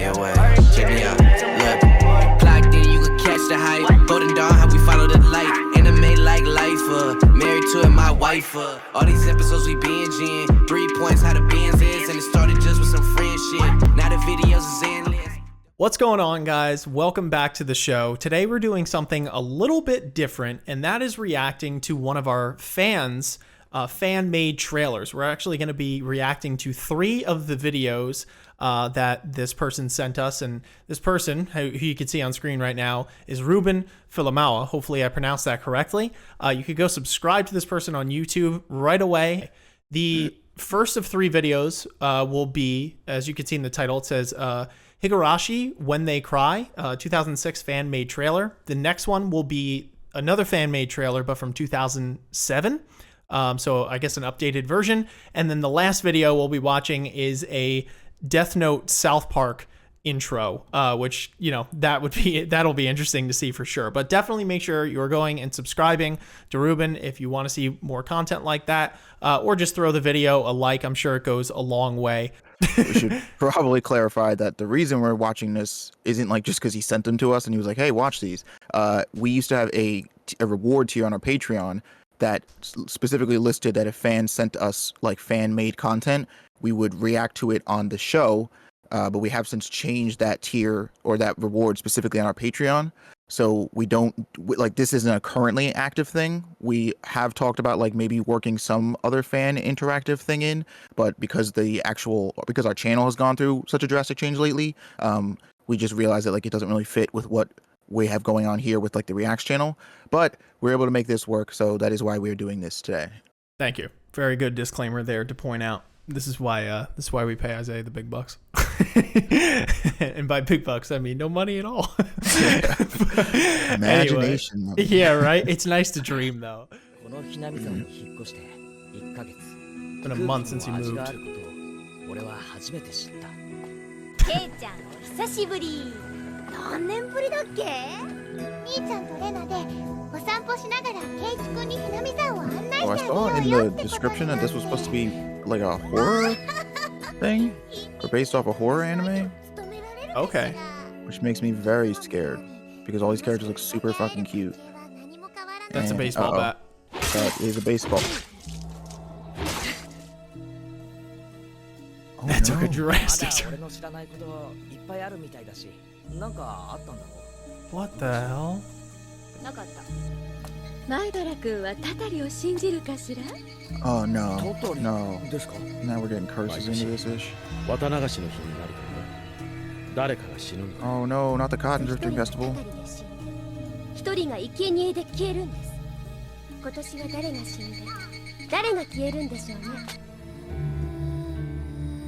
away. Check me out. Look, clocked in, you can catch the hype. Golden Dawn, how we follow the light. Anime like life, married to it, my wife. All these episodes we binge in. 3 points, how the Benz is, and it started just with some friend shit. Now the videos is endless. What's going on, guys? Welcome back to the show. Today we're doing something a little bit different, and that is reacting to one of our fans' fan-made trailers. We're actually going to be reacting to 3 of the videos that this person sent us, and this person, who you can see on screen right now, is Ruben Filamawa. Hopefully I pronounced that correctly. You could go subscribe to this person on YouTube right away. The first of 3 videos will be, as you can see in the title, it says Higurashi, When They Cry, 2006 fan-made trailer. The next one will be another fan-made trailer, but from 2007. So I guess an updated version. And then the last video we'll be watching is a Death Note South Park intro, which, you know, that'll be interesting to see for sure. But definitely make sure you're going and subscribing to Ruben if you want to see more content like that, or just throw the video a like. I'm sure it goes a long way. We should probably clarify that the reason we're watching this isn't like just because he sent them to us and he was like, hey, watch these. We used to have a reward tier on our Patreon that specifically listed that if fans sent us like fan-made content, we would react to it on the show. But we have since changed that tier or that reward specifically on our Patreon. So we don't, like, this isn't a currently active thing. We have talked about like maybe working some other fan interactive thing in, but because our channel has gone through such a drastic change lately, we just realized that like it doesn't really fit with what we have going on here with like the Reacts channel. But we're able to make this work, so that is why we're doing this today. Thank you. Very good disclaimer there to point out. This is why we pay Isaiah the big bucks. And by big bucks, I mean no money at all. Imagination. Anyway, yeah, right? It's nice to dream, though. It's been a month since you moved. ケイちゃん久しぶり。何年ぶりだっけ？兄ちゃんとレナでお散歩しながらケイチ君にひなみさんを案内 Oh, I して saw あ in げようよ the ってこと description で that this was supposed to be like a horror thing or based off a horror anime, Okay. which makes me very scared because all these characters look super fucking cute. That's a And- baseball uh-oh. bat. That is a baseball. Oh, That took a no. drastic まだ turn. 俺の知らないこといっぱいあるみたいだし、なんかあったんだろう。 What the hell? なかった。マイドラ君はタタリを信じるかしら？ Oh no. トトリ No. ですか？ Now we're getting curses into this ish. 綿流しの日になるとね、誰かが死ぬんだ。 Oh no, not the Cotton 一 Drifting 人が Festival. 二人で死に一人が生贄で消えるんです。今年は誰が死んで誰が消えるんでしょうね。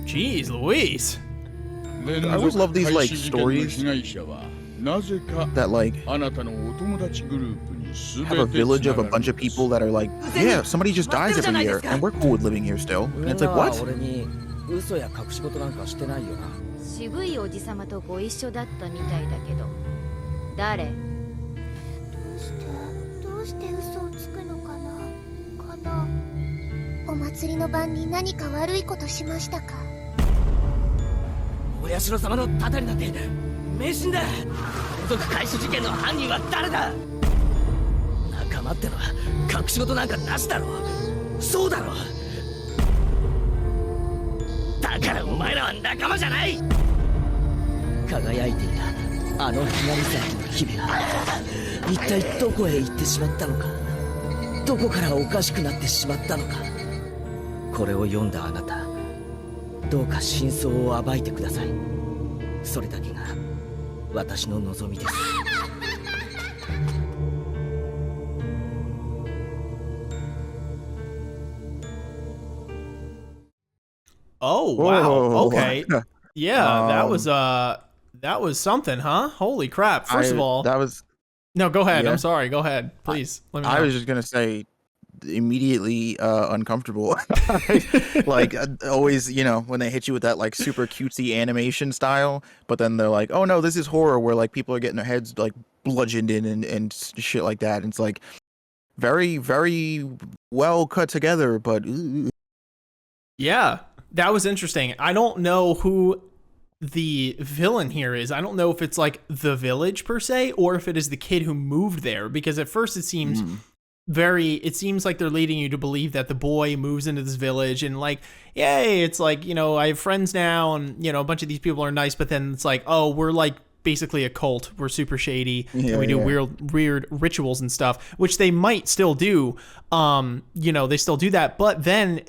Jeez Louise. I always love these like stories that like have a village of a bunch of people that are like, yeah, somebody just dies every year and we're cool with living here still. And it's like, みんなは what? 俺に嘘や隠し事なんかしてないよな。渋いおじさまとご一緒だったみたいだけど、誰？どうして嘘をつくのかな。お祭りの晩に何か悪いことしましたか。お社様のたたりなんて迷信だ。盗賊回収事件の犯人は誰だ？仲間ってのは隠し事なんかなしだろ。そうだろ。だからお前らは仲間じゃない。輝いていたあのひなみさんの日々は一体どこへ行ってしまったのか。どこからおかしくなってしまったのか。これを読んだあなた、どうか真相を暴いてください。それだけが私の望みです。Oh wow. Whoa. Okay. Yeah, that was something, huh? Holy crap. First of all, that was, no, go ahead. Yeah. I'm sorry. Go ahead, please. Let me know. I was just gonna say, immediately uncomfortable. Like always, you know, when they hit you with that like super cutesy animation style, but then they're like, oh no, this is horror where like people are getting their heads like bludgeoned in and shit like that. And it's like very, very well cut together, but yeah, that was interesting. I don't know who the villain here is. I don't know if it's like the village per se, or if it is the kid who moved there, because at first it seems it seems like they're leading you to believe that the boy moves into this village and like, yay, it's like, you know, I have friends now and, you know, a bunch of these people are nice, but then it's like, oh, we're like basically a cult. We're super shady and we do weird rituals and stuff, which they might still do. You know, they still do that, but then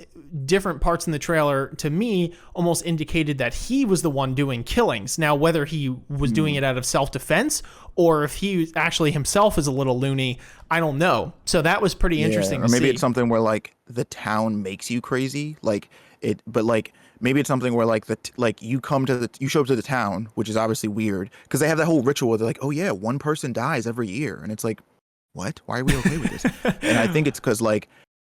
different parts in the trailer to me almost indicated that he was the one doing killings. Now, whether he was doing it out of self-defense or if he actually himself is a little loony, I don't know. So that was pretty interesting. Or maybe to it's something where like the town makes you crazy, like it, but like maybe it's something where like you show up to the town, which is obviously weird because they have that whole ritual where they're like, oh yeah, one person dies every year, and it's like, what? Why are we okay with this? And I think it's because like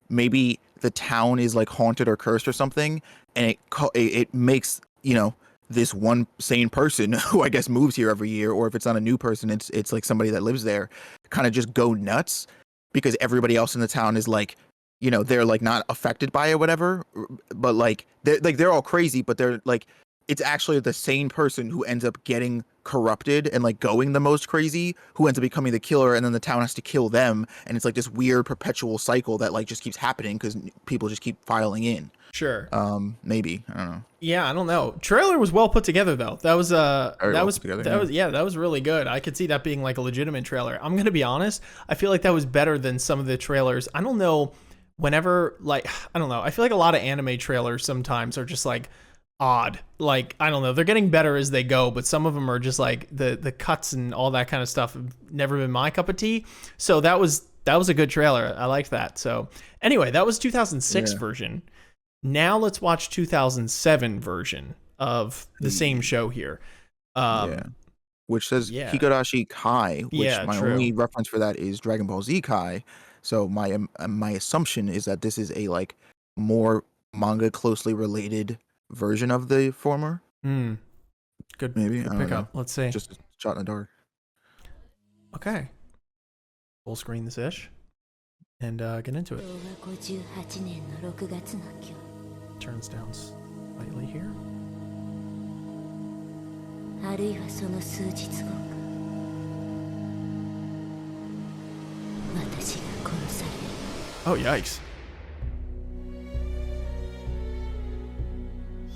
maybe the town is like haunted or cursed or something, and it makes, you know, this one sane person who I guess moves here every year, or if it's not a new person, it's like somebody that lives there, kind of just go nuts because everybody else in the town is like, you know, they're like not affected by it, whatever, but like they're all crazy, but they're like, it's actually the sane person who ends up getting corrupted and like going the most crazy, who ends up becoming the killer, and then the town has to kill them, and it's like this weird perpetual cycle that like just keeps happening because people just keep filing in. Sure. Maybe, I don't know. Yeah, I don't know. Trailer was well put together though. That was that was really good. I could see that being like a legitimate trailer. I'm gonna be honest. I feel like that was better than some of the trailers. I don't know. Whenever like I don't know. I feel like a lot of anime trailers sometimes are just like odd. Like I don't know. They're getting better as they go, but some of them are just like the cuts and all that kind of stuff have never been my cup of tea. So that was a good trailer. I liked that. So anyway, that was 2006 version. Now let's watch 2007 version of the same show here. Which says Higurashi Kai, which my only reference for that is Dragon Ball Z Kai. So my assumption is that this is a like more manga closely related version of the former. Good. Maybe. Good pickup. Let's see. Just a shot in the dark. Okay. Full screen this ish. And get into it. Turns down slightly here. あるいはその数日後か私が殺される Oh, yikes.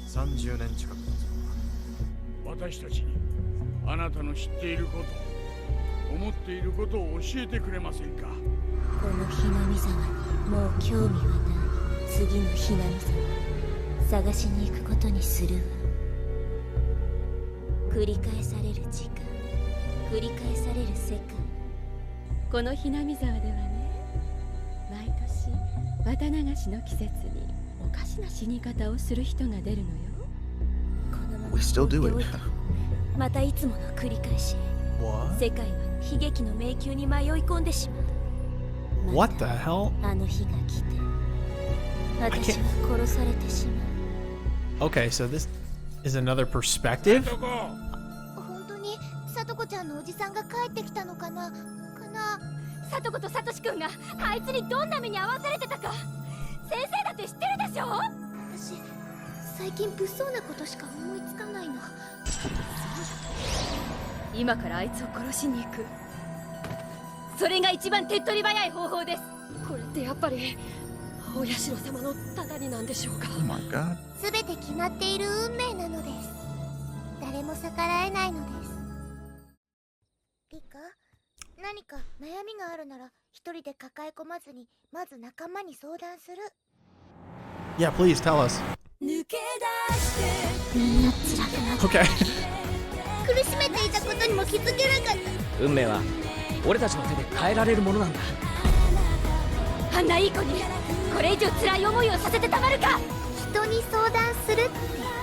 30年近く経つ私たちにあなたの知っていること思っていることを教えてくれませんかこのひなみ沢にもう興味はない次のひなみ沢探しに行くことにするわ繰り返される時間繰り返される世界このひなみ沢ではね毎年綿流しの季節におかしな死に方をする人が出るのよこのまま放っておいたまたいつもの繰り返し世界は悲劇の迷宮に迷い込んでしまう What the hell? あの日が来て私は殺されてしまう Okay, so this is another perspective? 本当にさとこちゃんのおじさんが帰ってきたのかなさとことさとしくんがあいつにどんな目に遭わされてたか先生だって知ってるでしょ私最近物騒なことしか思いつかないの今からあいつを殺しに行くそれが一番手っ取り早い方法ですこれってやっぱりお社様のたになんでしょうかすべて決まっている運命なのです誰も逆らえないのですリカ何か悩みがあるなら一人で抱え込まずにまず仲間に相談する Yeah, please tell us. 抜け出してみんな辛くなって Okay. 苦しめていたことにも気づけなかった運命は俺たちの手で変えられるものなんだあんないい子にこれ以上辛い思いをさせてたまるか人に相談するって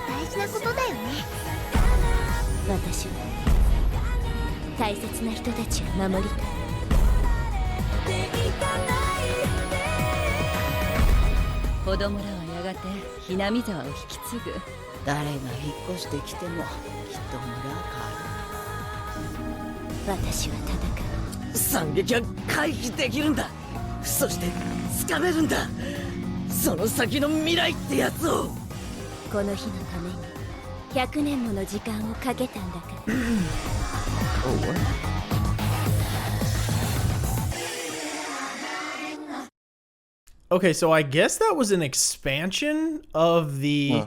大事なことだよね私は大切な人たちを守りたい子供らはやがてひなみ沢を引き継ぐ誰が引っ越してきてもきっと村は私は戦う惨劇は回避できるんだそして掴めるんだその先の未来ってやつをこの日のために100年もの時間をかけたんだから Oh, what? Okay, so I guess that was an expansion of the.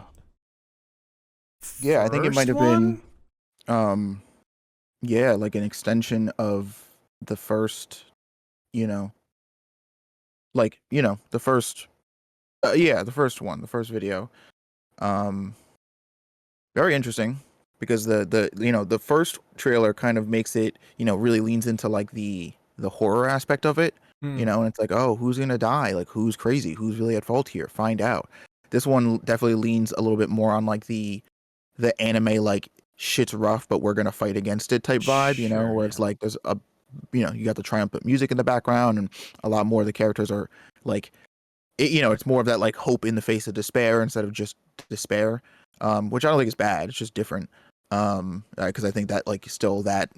Yeah, I think it might have first been, yeah, like an extension of the first, like, the first, yeah, the first one, the first video. Very interesting because the first trailer kind of makes it, really leans into like the horror aspect of it, one. and it's like, oh, who's gonna die? Like, who's crazy? Who's really at fault here? Find out. This one definitely leans a little bit more on like the anime, like, shit's rough, but we're gonna fight against it type vibe, Sure, where yeah. it's like there's a, you got the triumphant music in the background, and a lot more of the characters are like, it's more of that like hope in the face of despair instead of just despair, which I don't think is bad. It's just different, because I think that like still that,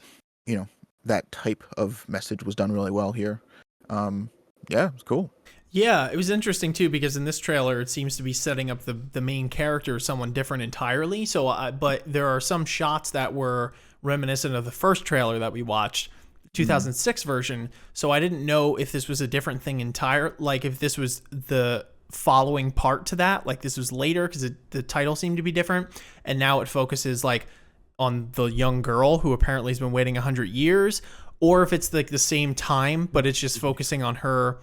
that type of message was done really well here. Yeah, it's cool. Yeah, it was interesting too because in this trailer it seems to be setting up the main character as someone different entirely. So, but there are some shots that were reminiscent of the first trailer that we watched, 2006 version. So I didn't know if this was a different thing like if this was the following part to that, like this was later because the title seemed to be different, and now it focuses like on the young girl who apparently has been waiting 100 years, or if it's like the same time but it's just focusing on her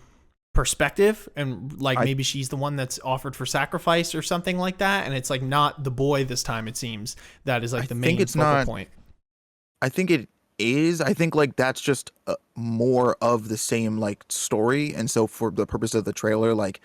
perspective and like maybe she's the one that's offered for sacrifice or something like that, and it's like not the boy this time. It seems that is like the main focal point. I think it is. I think like that's just more of the same like story, and so for the purpose of the trailer, like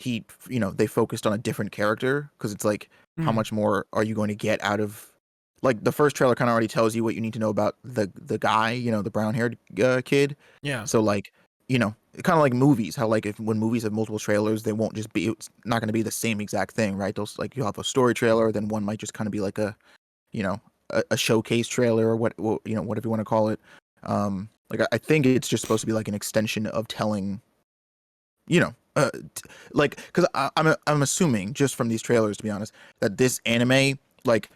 they focused on a different character because it's like how much more are you going to get out of, like, the first trailer kind of already tells you what you need to know about the guy, the brown haired kid. Yeah. So like, kind of like movies, how like when movies have multiple trailers, they won't just be, it's not going to be the same exact thing, right? Those, like, you'll have a story trailer, then one might just kind of be like a, a showcase trailer or whatever you want to call it. Like I think it's just supposed to be like an extension of telling, like, because I'm assuming just from these trailers, to be honest, that this anime, like,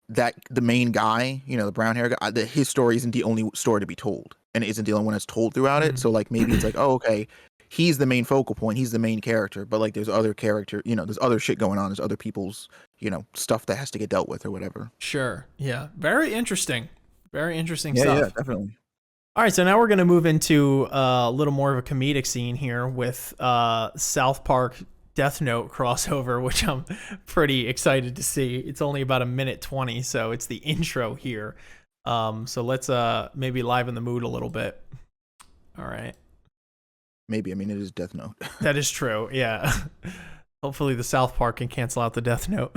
that the main guy, the brown hair guy, that his story isn't the only story to be told, and it isn't the only one that's told throughout it. So like maybe it's like, oh, okay, he's the main focal point, he's the main character, but like there's other character, there's other shit going on, there's other people's, stuff that has to get dealt with or whatever. Sure. Yeah. Very interesting. Very interesting Yeah, stuff. yeah, definitely. All right, so now we're going to move into a little more of a comedic scene here with South Park Death Note crossover, which I'm pretty excited to see. It's only about 1:20, so it's the intro here. So let's maybe liven the mood a little bit. All right. Maybe. I mean, it is Death Note. That is true, yeah. Hopefully the South Park can cancel out the Death Note.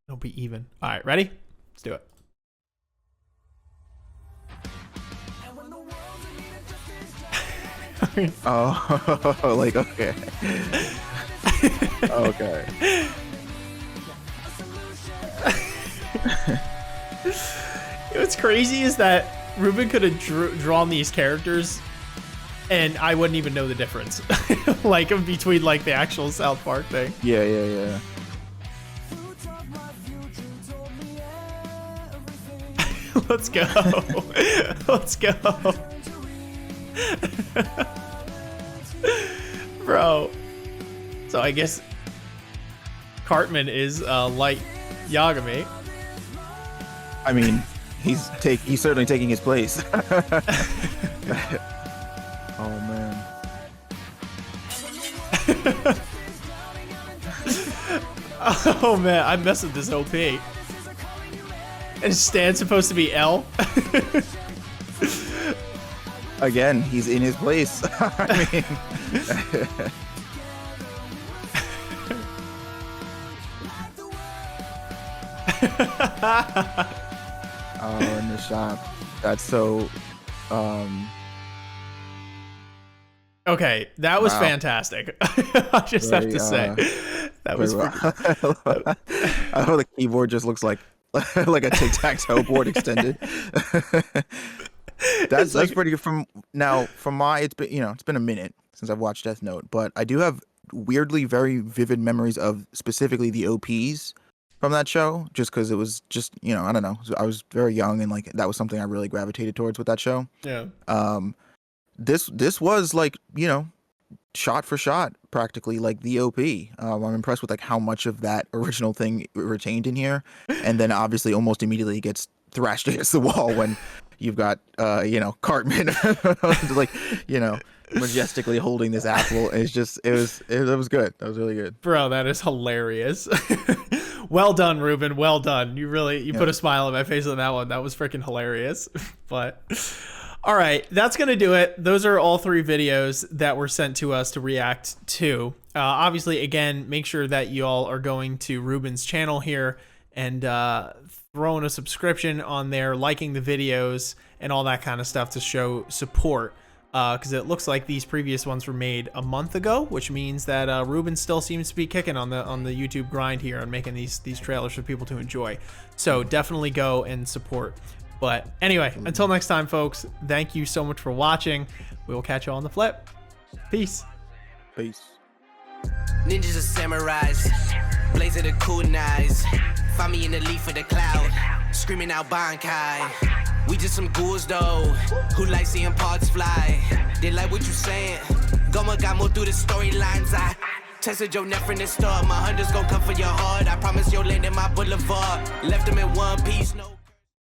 It'll be even. All right, ready? Let's do it. Oh, like, okay. Okay. What's crazy is that Ruben could have drawn these characters and I wouldn't even know the difference. Like between like the actual South Park thing. Yeah. Let's go. Let's go. Bro. So I guess Cartman is Light Yagami. I mean, he's certainly taking his place. Oh man. Oh man, I messed with this OP. And Stan's supposed to be L. Again, he's in his place. I mean, oh, in the shop. That's so. Okay, that was Wow. fantastic. I just have to say that was. I know the keyboard just looks like like a tic-tac-toe board extended. That's pretty good. From my, it's been a minute since I've watched Death Note, but I do have weirdly very vivid memories of specifically the OPs from that show, just because it was just, you know, I don't know. I was very young, and like that was something I really gravitated towards with that show. Yeah. This was like, you know, shot for shot, practically like the OP. I'm impressed with like how much of that original thing retained in here, and then obviously almost immediately gets thrashed against the wall when you've got you know, Cartman like, you know, majestically holding this apple. It's just it was good. That was really good. Bro, that is hilarious. Well done, Ruben. Well done. You put a smile on my face on that one. That was freaking hilarious. But all right, that's going to do it. Those are all 3 videos that were sent to us to react to. Obviously, again, make sure that you all are going to Ruben's channel here and throwing a subscription on there, liking the videos, and all that kind of stuff to show support. Because it looks like these previous ones were made a month ago, which means that Ruben still seems to be kicking on the YouTube grind here and making these trailers for people to enjoy. So definitely go and support. But anyway, until next time, folks, thank you so much for watching. We will catch you on the flip. Peace. Peace. Ninjas and samurais, blazing the kunais. Find me in the leaf of the cloud, screaming out Bankai. We just some ghouls though, who like seeing parts fly. They like what you saying, Goma got more through the storylines. I tested your neck from the start, my hunters gon' come for your heart. I promise you'll land in my boulevard, left them in one piece, no